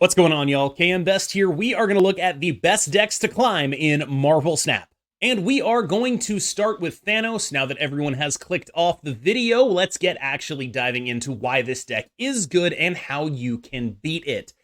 What's going on, y'all? KMBest here. We are going to look at the best decks to climb in Marvel Snap. And we are going to start with Thanos. Now that everyone has clicked off the video, let's get actually diving into why this deck is good and how you can beat it.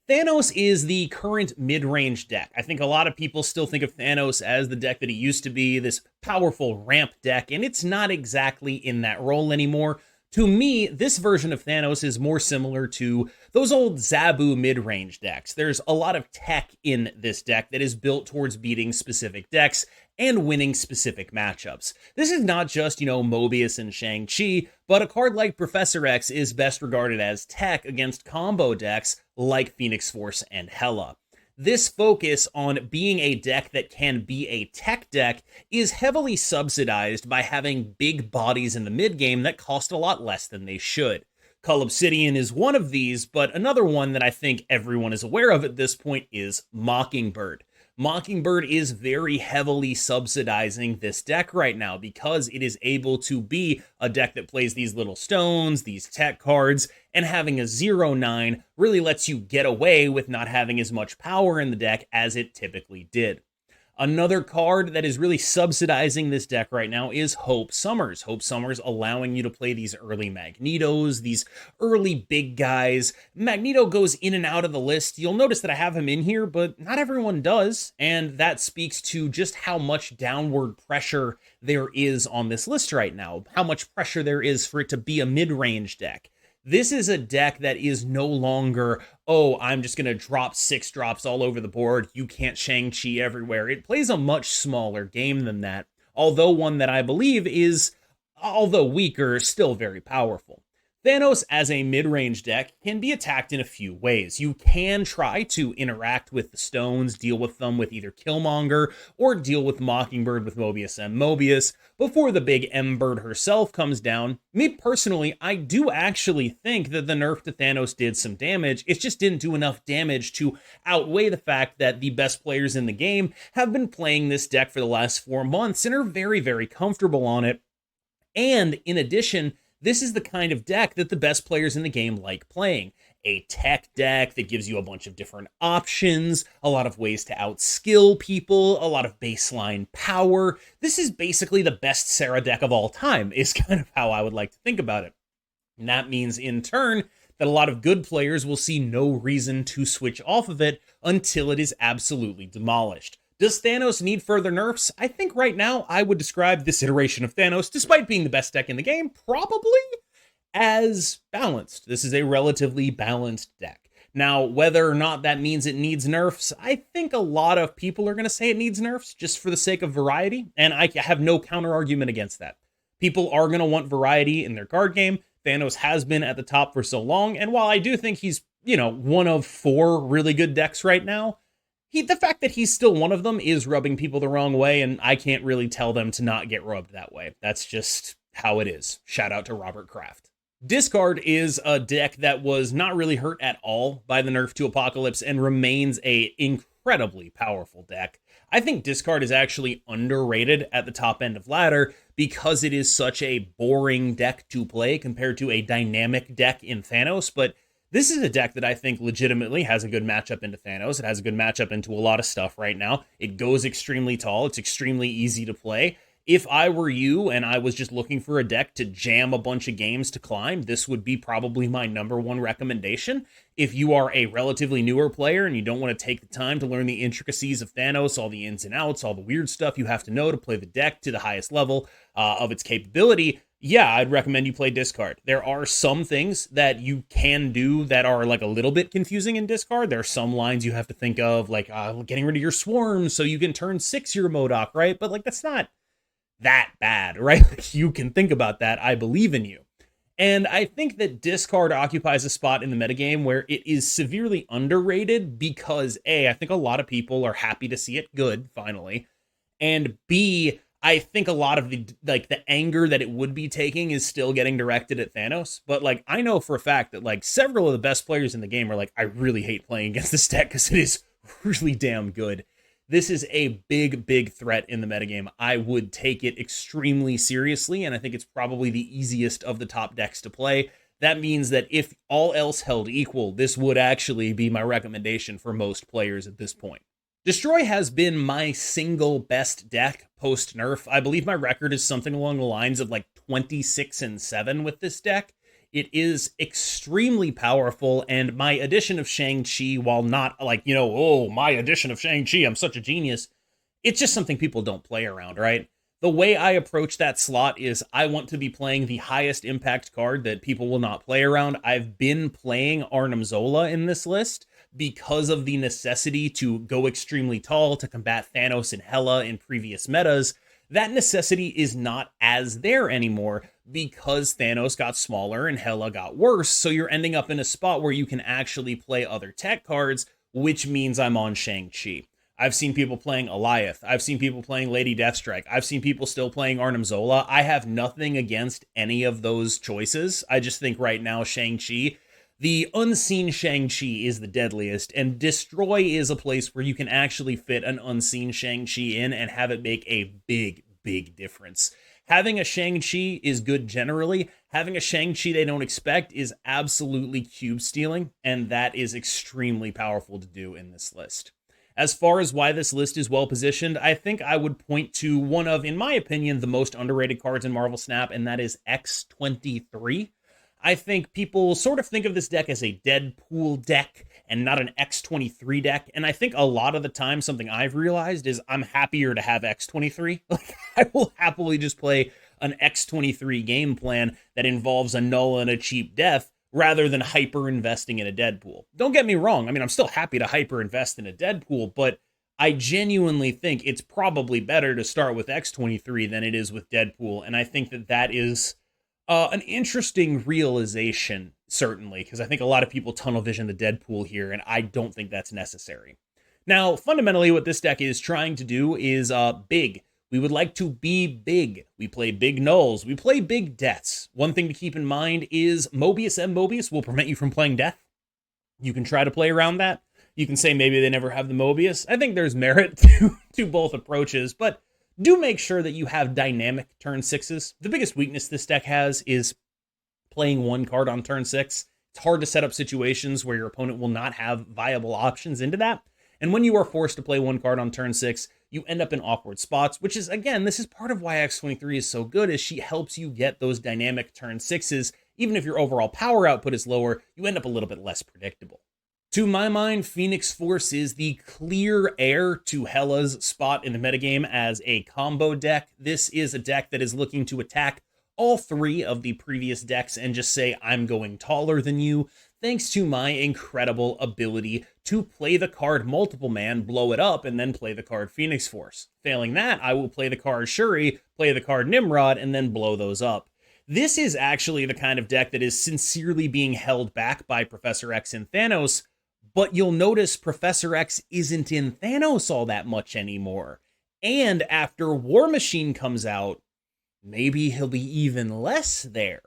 Thanos is the current mid-range deck. I think a lot of people still think of Thanos as the deck that he used to be, this powerful ramp deck, and it's not exactly in that role anymore. To me, this version of Thanos is more similar to those old Zabu mid-range decks. There's a lot of tech in this deck that is built towards beating specific decks and winning specific matchups. This is not just, Mobius and Shang-Chi, but a card like Professor X is best regarded as tech against combo decks like Phoenix Force and Hela. This focus on being a deck that can be a tech deck is heavily subsidized by having big bodies in the mid game that cost a lot less than they should. Cull Obsidian is one of these, but another one that I think everyone is aware of at this point is Mockingbird. Mockingbird is very heavily subsidizing this deck right now because it is able to be a deck that plays these little stones, these tech cards, and having a 0/9 really lets you get away with not having as much power in the deck as it typically did. Another card that is really subsidizing this deck right now is Hope Summers. Hope Summers allowing you to play these early Magnetos, these early big guys. Magneto goes in and out of the list. You'll notice that I have him in here, but not everyone does. And that speaks to just how much downward pressure there is on this list right now, how much pressure there is for it to be a mid-range deck. This is a deck that is no longer, oh, I'm just going to drop 6 drops all over the board. You can't Shang-Chi everywhere. It plays a much smaller game than that, although one that I believe is, although weaker, still very powerful. Thanos as a mid-range deck can be attacked in a few ways. You can try to interact with the stones, deal with them with either Killmonger, or deal with Mockingbird with Mobius and Mobius before the big M-Bird herself comes down. Me personally, I do actually think that the nerf to Thanos did some damage. It just didn't do enough damage to outweigh the fact that the best players in the game have been playing this deck for the last 4 months and are very, very comfortable on it. And in addition, this is the kind of deck that the best players in the game like playing. A tech deck that gives you a bunch of different options, a lot of ways to outskill people, a lot of baseline power. This is basically the best Sarah deck of all time, is kind of how I would like to think about it. And that means, in turn, that a lot of good players will see no reason to switch off of it until it is absolutely demolished. Does Thanos need further nerfs? I think right now I would describe this iteration of Thanos, despite being the best deck in the game, probably as balanced. This is a relatively balanced deck. Now, whether or not that means it needs nerfs, I think a lot of people are going to say it needs nerfs just for the sake of variety, and I have no counter argument against that. People are going to want variety in their card game. Thanos has been at the top for so long, and while I do think he's, one of 4 really good decks right now, the fact that he's still one of them is rubbing people the wrong way, and I can't really tell them to not get rubbed that way. That's just how it is. Shout out to Robert Kraft. Discard is a deck that was not really hurt at all by the nerf to Apocalypse and remains a incredibly powerful deck. I think Discard is actually underrated at the top end of ladder because it is such a boring deck to play compared to a dynamic deck in Thanos, but this is a deck that I think legitimately has a good matchup into Thanos. It has a good matchup into a lot of stuff right now. It goes extremely tall. It's extremely easy to play. If I were you and I was just looking for a deck to jam a bunch of games to climb, this would be probably my #1 recommendation. If you are a relatively newer player and you don't want to take the time to learn the intricacies of Thanos, all the ins and outs, all the weird stuff you have to know to play the deck to the highest level of its capability, yeah, I'd recommend you play Discard. There are some things that you can do that are like a little bit confusing in Discard. There are some lines you have to think of, like getting rid of your swarms so you can turn 6 your Modok, right? But that's not that bad, right? You can think about that. I believe in you. And I think that Discard occupies a spot in the metagame where it is severely underrated because A, I think a lot of people are happy to see it good, finally. And B, I think a lot of the anger that it would be taking is still getting directed at Thanos. But I know for a fact that several of the best players in the game are I really hate playing against this deck because it is really damn good. This is a big, big threat in the metagame. I would take it extremely seriously, and I think it's probably the easiest of the top decks to play. that means that if all else held equal, this would actually be my recommendation for most players at this point. Destroy has been my single best deck post-nerf. I believe my record is something along the lines of like 26-7 with this deck. It is extremely powerful, and my addition of Shang-Chi, while not like, oh, my addition of Shang-Chi, I'm such a genius, it's just something people don't play around, right? The way I approach that slot is I want to be playing the highest impact card that people will not play around. I've been playing Arnim Zola in this list because of the necessity to go extremely tall to combat Thanos and Hela in previous metas. That necessity is not as there anymore because Thanos got smaller and Hela got worse, so you're ending up in a spot where you can actually play other tech cards, which means I'm on Shang-Chi. I've seen people playing Alioth. I've seen people playing Lady Deathstrike. I've seen people still playing Arnim Zola. I have nothing against any of those choices. I just think right now Shang-Chi, the unseen Shang-Chi is the deadliest, and Destroy is a place where you can actually fit an unseen Shang-Chi in and have it make a big, big difference. Having a Shang-Chi is good generally. Having a Shang-Chi they don't expect is absolutely cube stealing, and that is extremely powerful to do in this list. As far as why this list is well positioned, I think I would point to one of, in my opinion, the most underrated cards in Marvel Snap, and that is X-23. I think people sort of think of this deck as a Deadpool deck and not an X-23 deck, and I think a lot of the time something I've realized is I'm happier to have X-23. Like, I will happily just play an X-23 game plan that involves a null and a cheap death rather than hyper investing in a Deadpool. Don't get me wrong, I mean, I'm still happy to hyper invest in a Deadpool, but I genuinely think it's probably better to start with X-23 than it is with Deadpool, and I think that that is an interesting realization, certainly, because I think a lot of people tunnel vision the Deadpool here, and I don't think that's necessary. Now, fundamentally, what this deck is trying to do is big. We would like to be big. We play big nulls. We play big deaths. One thing to keep in mind is Mobius M. Mobius will prevent you from playing death. You can try to play around that. You can say maybe they never have the Mobius. I think there's merit to both approaches, but do make sure that you have dynamic turn sixes. The biggest weakness this deck has is playing one card on turn 6. It's hard to set up situations where your opponent will not have viable options into that. And when you are forced to play one card on turn 6, you end up in awkward spots, which is, again, this is part of why X-23 is so good, is she helps you get those dynamic turn 6s. Even if your overall power output is lower, you end up a little bit less predictable. To my mind, Phoenix Force is the clear heir to Hela's spot in the metagame as a combo deck. This is a deck that is looking to attack all three of the previous decks and just say, I'm going taller than you, thanks to my incredible ability to play the card Multiple Man, blow it up, and then play the card Phoenix Force. Failing that, I will play the card Shuri, play the card Nimrod, and then blow those up. This is actually the kind of deck that is sincerely being held back by Professor X and Thanos, but you'll notice Professor X isn't in Thanos all that much anymore. And after War Machine comes out, maybe he'll be even less there.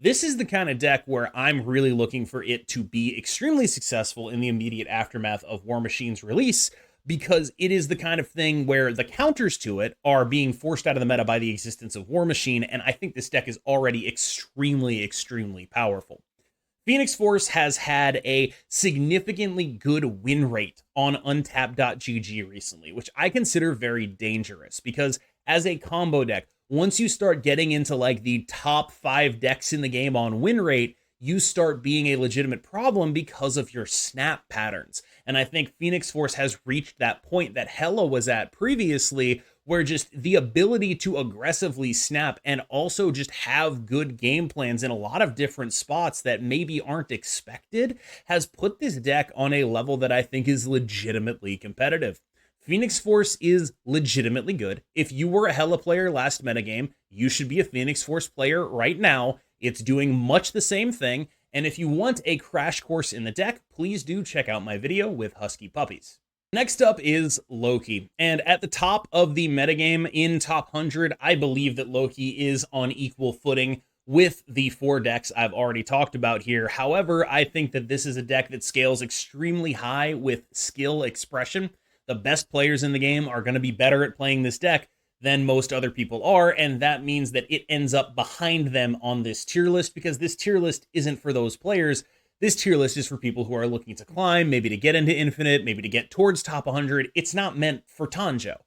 This is the kind of deck where I'm really looking for it to be extremely successful in the immediate aftermath of War Machine's release, because it is the kind of thing where the counters to it are being forced out of the meta by the existence of War Machine, and I think this deck is already extremely, extremely powerful. Phoenix Force has had a significantly good win rate on untap.gg recently, which I consider very dangerous, because as a combo deck, once you start getting into like the top 5 decks in the game on win rate, you start being a legitimate problem because of your snap patterns. And I think Phoenix Force has reached that point that Hela was at previously, where just the ability to aggressively snap and also just have good game plans in a lot of different spots that maybe aren't expected has put this deck on a level that I think is legitimately competitive. Phoenix Force is legitimately good. If you were a Hela player last metagame, you should be a Phoenix Force player right now. It's doing much the same thing, and if you want a crash course in the deck, please do check out my video with Husky Puppies. Next up is Loki, and at the top of the metagame in top 100, I believe that Loki is on equal footing with the 4 decks I've already talked about here. However, I think that this is a deck that scales extremely high with skill expression. The best players in the game are going to be better at playing this deck than most other people are, and that means that it ends up behind them on this tier list, because this tier list isn't for those players. This tier list is for people who are looking to climb, maybe to get into Infinite, maybe to get towards top 100. It's not meant for Tanjo.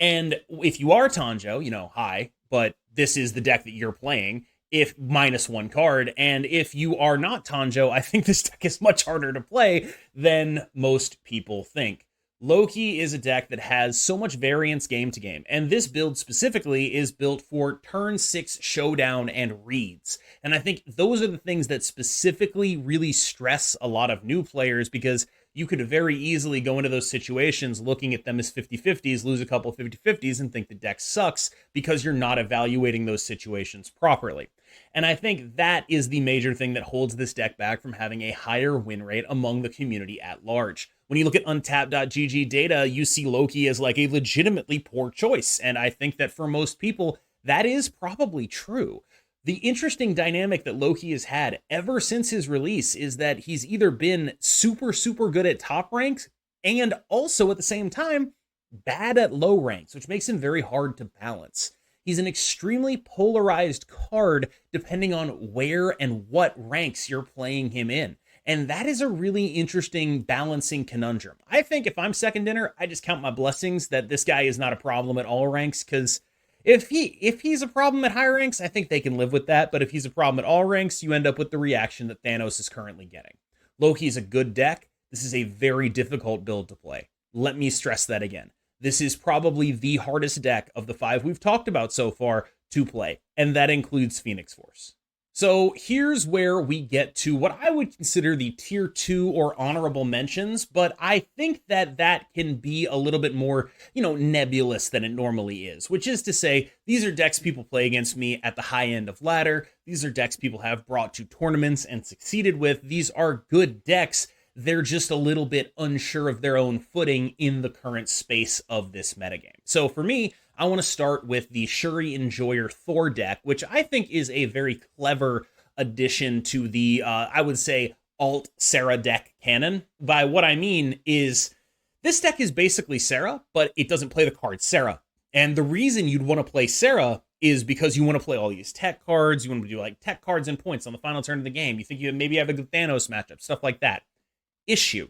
And if you are Tanjo, hi, but this is the deck that you're playing, if -1 card. And if you are not Tanjo, I think this deck is much harder to play than most people think. Loki is a deck that has so much variance game to game, and this build specifically is built for turn 6 showdown and reads. And I think those are the things that specifically really stress a lot of new players, because you could very easily go into those situations looking at them as 50-50s, lose a couple 50-50s, and think the deck sucks because you're not evaluating those situations properly. And I think that is the major thing that holds this deck back from having a higher win rate among the community at large. When you look at untapped.gg data, you see Loki as like a legitimately poor choice. And I think that for most people, that is probably true. The interesting dynamic that Loki has had ever since his release is that he's either been super, super good at top ranks and also at the same time bad at low ranks, which makes him very hard to balance. He's an extremely polarized card depending on where and what ranks you're playing him in. And that is a really interesting balancing conundrum. I think if I'm second dinner, I just count my blessings that this guy is not a problem at all ranks, because if he's a problem at high ranks, I think they can live with that. But if he's a problem at all ranks, you end up with the reaction that Thanos is currently getting. Loki is a good deck. This is a very difficult build to play. Let me stress that again. This is probably the hardest deck of the 5 we've talked about so far to play, and that includes Phoenix Force. So here's where we get to what I would consider the tier 2 or honorable mentions, but I think that that can be a little bit more, nebulous than it normally is, which is to say, these are decks people play against me at the high end of ladder. These are decks people have brought to tournaments and succeeded with. These are good decks. They're just a little bit unsure of their own footing in the current space of this metagame. So for me, I want to start with the Shuri Enjoyer Thor deck, which I think is a very clever addition to the, I would say, alt Sarah deck canon. By what I mean is, this deck is basically Sarah, but it doesn't play the card Sarah. And the reason you'd want to play Sarah is because you want to play all these tech cards, you want to do like tech cards and points on the final turn of the game, you think you maybe have a good Thanos matchup, stuff like that. Issue.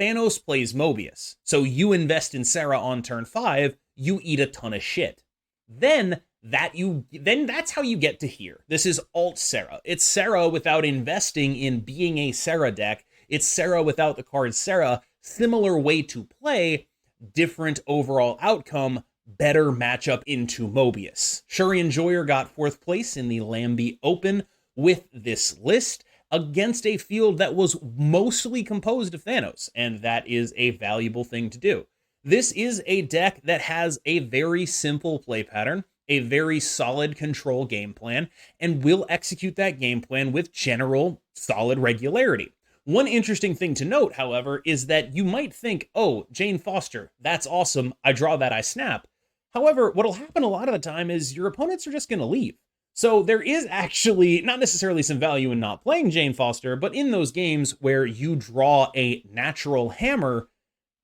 Thanos plays Mobius, so you invest in Sarah on turn 5, you eat a ton of shit. Then that's how you get to here. This is alt Sarah. It's Sarah without investing in being a Sarah deck. It's Sarah without the card Sarah. Similar way to play, different overall outcome, better matchup into Mobius. Shuri Enjoyer got 4th place in the Lambie Open with this list, against a field that was mostly composed of Thanos, and that is a valuable thing to do. This is a deck that has a very simple play pattern, a very solid control game plan, and will execute that game plan with general solid regularity. One interesting thing to note, however, is that you might think, oh, Jane Foster, that's awesome, I draw that, I snap. However, what'll happen a lot of the time is your opponents are just going to leave. So there is actually not necessarily some value in not playing Jane Foster, but in those games where you draw a natural hammer,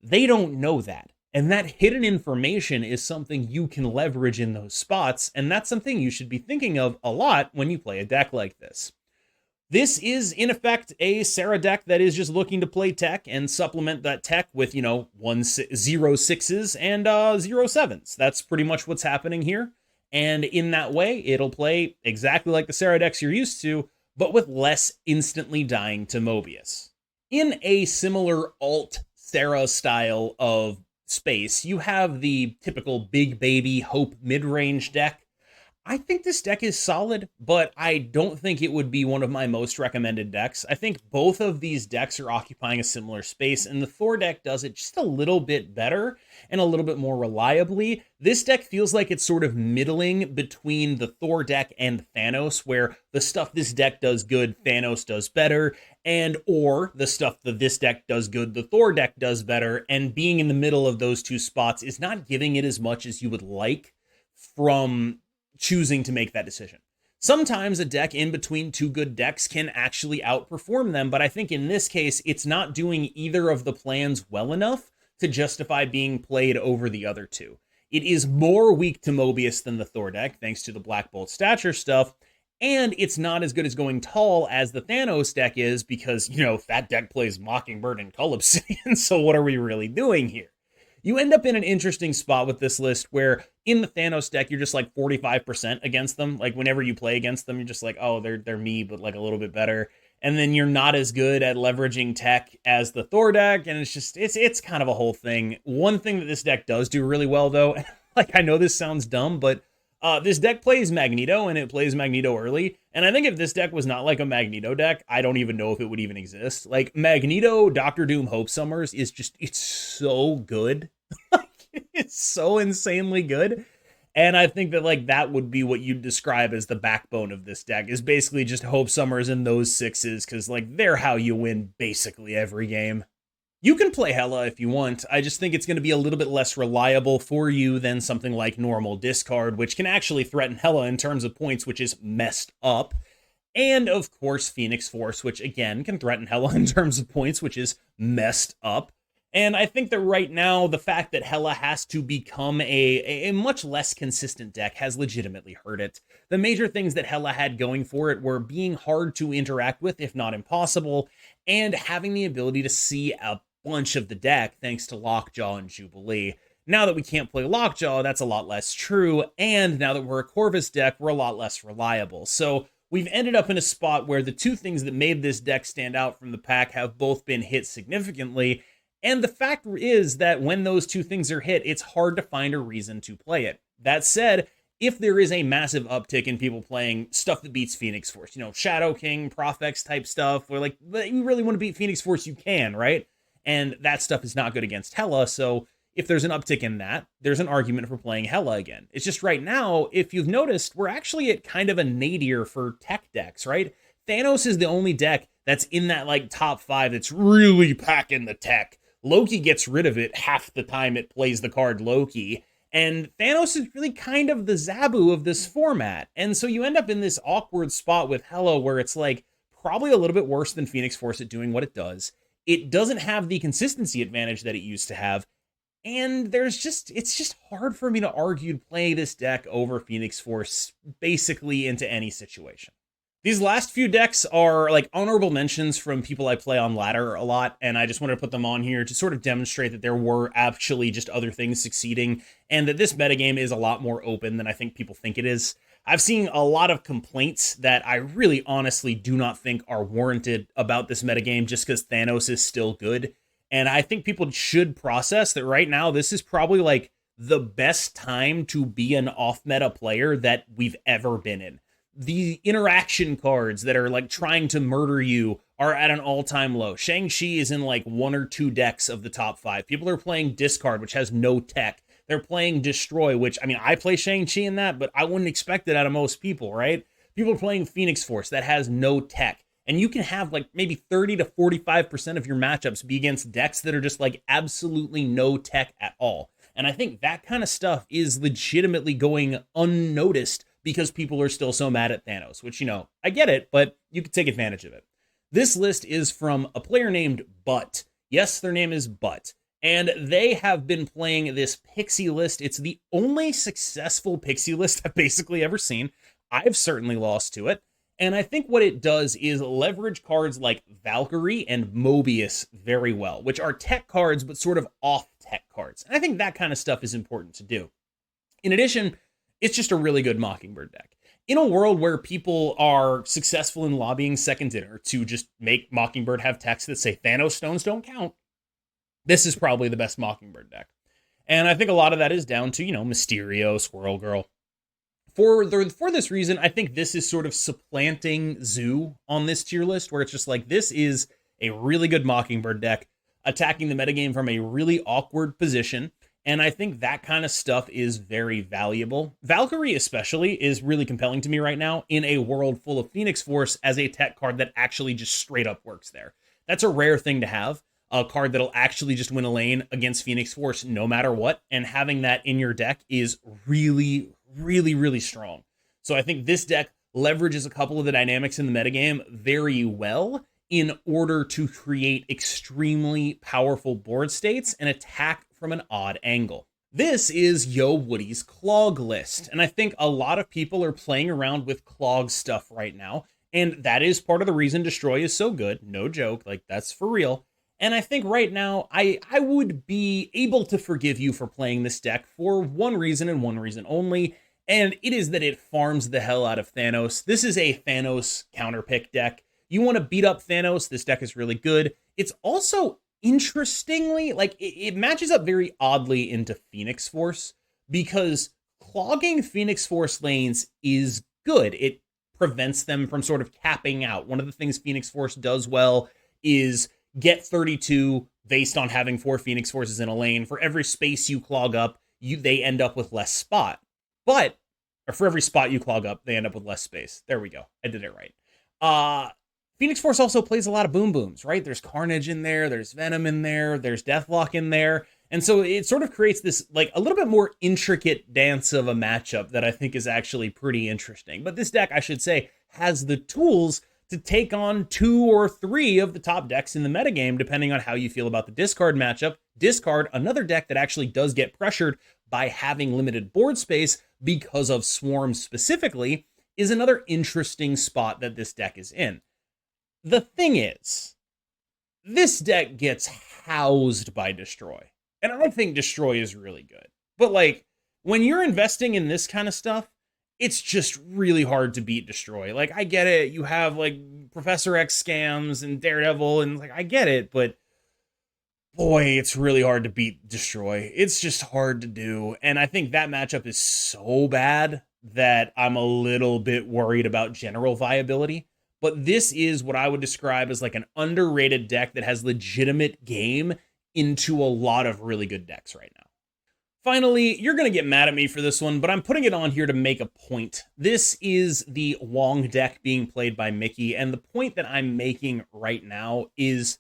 they don't know that. And that hidden information is something you can leverage in those spots, and that's something you should be thinking of a lot when you play a deck like this. This is, in effect, a Sarah deck that is just looking to play tech and supplement that tech with, 0 6s and 0 7s. That's pretty much what's happening here. And in that way, it'll play exactly like the Sarah decks you're used to, but with less instantly dying to Mobius. In a similar alt Sarah style of space, you have the typical big baby hope mid-range deck. I think this deck is solid, but I don't think it would be one of my most recommended decks. I think both of these decks are occupying a similar space, and the Thor deck does it just a little bit better and a little bit more reliably. This deck feels like it's sort of middling between the Thor deck and Thanos, where the stuff this deck does good, Thanos does better, and or the stuff that this deck does good, the Thor deck does better, and being in the middle of those two spots is not giving it as much as you would like from choosing to make that decision. Sometimes a deck in between two good decks can actually outperform them, but I think in this case, it's not doing either of the plans well enough to justify being played over the other two. It is more weak to Mobius than the Thor deck, thanks to the Black Bolt stature stuff, and it's not as good as going tall as the Thanos deck is because, that deck plays Mockingbird and Cull Obsidian, so what are we really doing here? You end up in an interesting spot with this list where in the Thanos deck, you're just like 45% against them. Like whenever you play against them, you're just like, oh, they're me, but like a little bit better. And then you're not as good at leveraging tech as the Thor deck, and it's kind of a whole thing. One thing that this deck does do really well, though, like I know this sounds dumb, but this deck plays Magneto, and it plays Magneto early, and I think if this deck was not like a Magneto deck, I don't even know if it would even exist. Like, Magneto Doctor Doom Hope Summers is just, it's so good. It's so insanely good. And I think that, like, that would be what you'd describe as the backbone of this deck, is basically just Hope Summers and those 6s, because, like, they're how you win basically every game. You can play Hela if you want. I just think it's going to be a little bit less reliable for you than something like normal discard, which can actually threaten Hela in terms of points, which is messed up. And, of course, Phoenix Force, which, again, can threaten Hela in terms of points, which is messed up. And I think that right now, the fact that Hela has to become a much less consistent deck has legitimately hurt it. The major things that Hela had going for it were being hard to interact with, if not impossible, and having the ability to see a bunch of the deck thanks to Lockjaw and Jubilee. Now that we can't play Lockjaw, that's a lot less true, and now that we're a Corvus deck, we're a lot less reliable. So we've ended up in a spot where the two things that made this deck stand out from the pack have both been hit significantly. And the fact is that when those two things are hit, it's hard to find a reason to play it. That said, if there is a massive uptick in people playing stuff that beats Phoenix Force, Shadow King, Profex type stuff, where like, you really want to beat Phoenix Force, you can, right? And that stuff is not good against Hela, so if there's an uptick in that, there's an argument for playing Hela again. It's just right now, if you've noticed, we're actually at kind of a nadir for tech decks, right? Thanos is the only deck that's in that like top 5 that's really packing the tech. Loki gets rid of it half the time it plays the card Loki, and Thanos is really kind of the Zabu of this format. And so you end up in this awkward spot with Hela where it's like probably a little bit worse than Phoenix Force at doing what it does. It doesn't have the consistency advantage that it used to have, and it's just hard for me to argue playing this deck over Phoenix Force basically into any situation. These last few decks are like honorable mentions from people I play on ladder a lot, and I just wanted to put them on here to sort of demonstrate that there were actually just other things succeeding, and that this metagame is a lot more open than I think people think it is. I've seen a lot of complaints that I really honestly do not think are warranted about this metagame just because Thanos is still good, and I think people should process that right now this is probably like the best time to be an off-meta player that we've ever been in. The interaction cards that are like trying to murder you are at an all-time low. Shang-Chi is in like 1 or 2 decks of the top 5. People are playing Discard, which has no tech. They're playing Destroy, which, I mean, I play Shang-Chi in that, but I wouldn't expect it out of most people, right? People are playing Phoenix Force that has no tech. And you can have like maybe 30 to 45% of your matchups be against decks that are just like absolutely no tech at all. And I think that kind of stuff is legitimately going unnoticed because people are still so mad at Thanos, which, I get it, but you can take advantage of it. This list is from a player named Butt. Yes, their name is Butt. And they have been playing this Pixie list. It's the only successful Pixie list I've basically ever seen. I've certainly lost to it. And I think what it does is leverage cards like Valkyrie and Mobius very well, which are tech cards, but sort of off-tech cards. And I think that kind of stuff is important to do. In addition, it's just a really good Mockingbird deck. In a world where people are successful in lobbying Second Dinner to just make Mockingbird have texts that say Thanos stones don't count, this is probably the best Mockingbird deck. And I think a lot of that is down to, Mysterio, Squirrel Girl. For this reason, I think this is sort of supplanting Zoo on this tier list, where it's just like, this is a really good Mockingbird deck, attacking the metagame from a really awkward position. And I think that kind of stuff is very valuable. Valkyrie especially is really compelling to me right now in a world full of Phoenix Force as a tech card that actually just straight up works there. That's a rare thing to have, a card that'll actually just win a lane against Phoenix Force no matter what. And having that in your deck is really, really, really strong. So I think this deck leverages a couple of the dynamics in the metagame very well in order to create extremely powerful board states and attack from an odd angle. This is Yo Woody's Clog list, and I think a lot of people are playing around with Clog stuff right now, and that is part of the reason Destroy is so good, no joke, like that's for real. And I think right now, I would be able to forgive you for playing this deck for one reason and one reason only, and it is that it farms the hell out of Thanos. This is a Thanos counterpick deck. You want to beat up Thanos, this deck is really good. It's also interestingly, like it matches up very oddly into Phoenix Force because clogging Phoenix Force lanes is good. It prevents them from sort of capping out. One of the things Phoenix Force does well is get 32 based on having 4 Phoenix Forces in a lane. For every space you clog up, they end up with less spot. Or for every spot you clog up, they end up with less space. There we go. I did it right. Phoenix Force also plays a lot of boom booms, right? There's Carnage in there, there's Venom in there, there's Deathlock in there. And so it sort of creates this, like, a little bit more intricate dance of a matchup that I think is actually pretty interesting. But this deck, I should say, has the tools to take on 2 or 3 of the top decks in the metagame, depending on how you feel about the discard matchup. Discard, another deck that actually does get pressured by having limited board space because of Swarm specifically, is another interesting spot that this deck is in. The thing is, this deck gets housed by Destroy. And I think Destroy is really good. But like, when you're investing in this kind of stuff, it's just really hard to beat Destroy. Like, I get it. You have like Professor X scams and Daredevil, and like, I get it, but boy, it's really hard to beat Destroy. It's just hard to do. And I think that matchup is so bad that I'm a little bit worried about general viability. But this is what I would describe as like an underrated deck that has legitimate game into a lot of really good decks right now. Finally, you're going to get mad at me for this one, but I'm putting it on here to make a point. This is the Wong deck being played by Mickey, and the point that I'm making right now is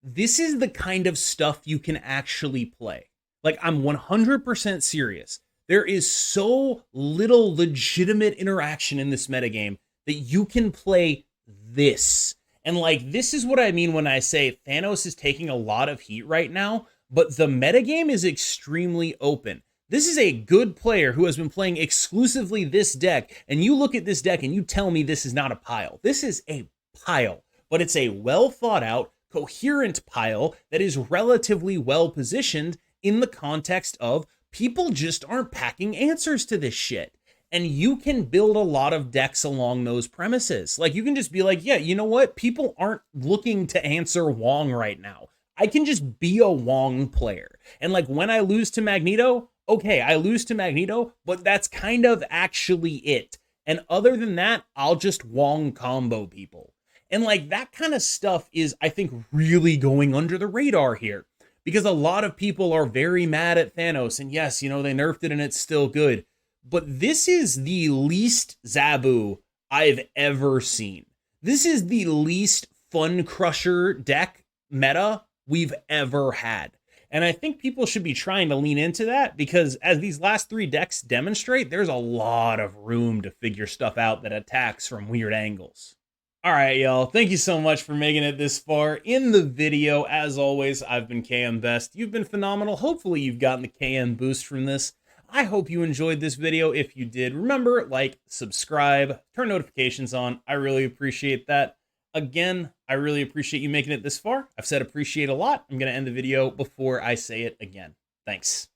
this is the kind of stuff you can actually play. Like, I'm 100% serious. There is so little legitimate interaction in this metagame that you can play this. And like, this is what I mean when I say Thanos is taking a lot of heat right now, but the metagame is extremely open. This is a good player who has been playing exclusively this deck, and you look at this deck and you tell me this is not a pile. This is a pile, but it's a well thought out, coherent pile that is relatively well positioned in the context of people just aren't packing answers to this shit. And you can build a lot of decks along those premises. Like, you can just be like, yeah, you know what? People aren't looking to answer Wong right now. I can just be a Wong player. And like, when I lose to Magneto, okay, I lose to Magneto, but that's kind of actually it. And other than that, I'll just Wong combo people. And like, that kind of stuff is, I think, really going under the radar here. Because a lot of people are very mad at Thanos. And yes, you know, they nerfed it and it's still good. But this is the least Zabu I've ever seen. This is the least Fun Crusher deck meta we've ever had. And I think people should be trying to lean into that because as these last 3 decks demonstrate, there's a lot of room to figure stuff out that attacks from weird angles. All right, y'all. Thank you so much for making it this far in the video. As always, I've been KMBest. You've been phenomenal. Hopefully you've gotten the KM boost from this. I hope you enjoyed this video. If you did, remember, like, subscribe, turn notifications on. I really appreciate that. Again, I really appreciate you making it this far. I've said appreciate a lot. I'm going to end the video before I say it again. Thanks.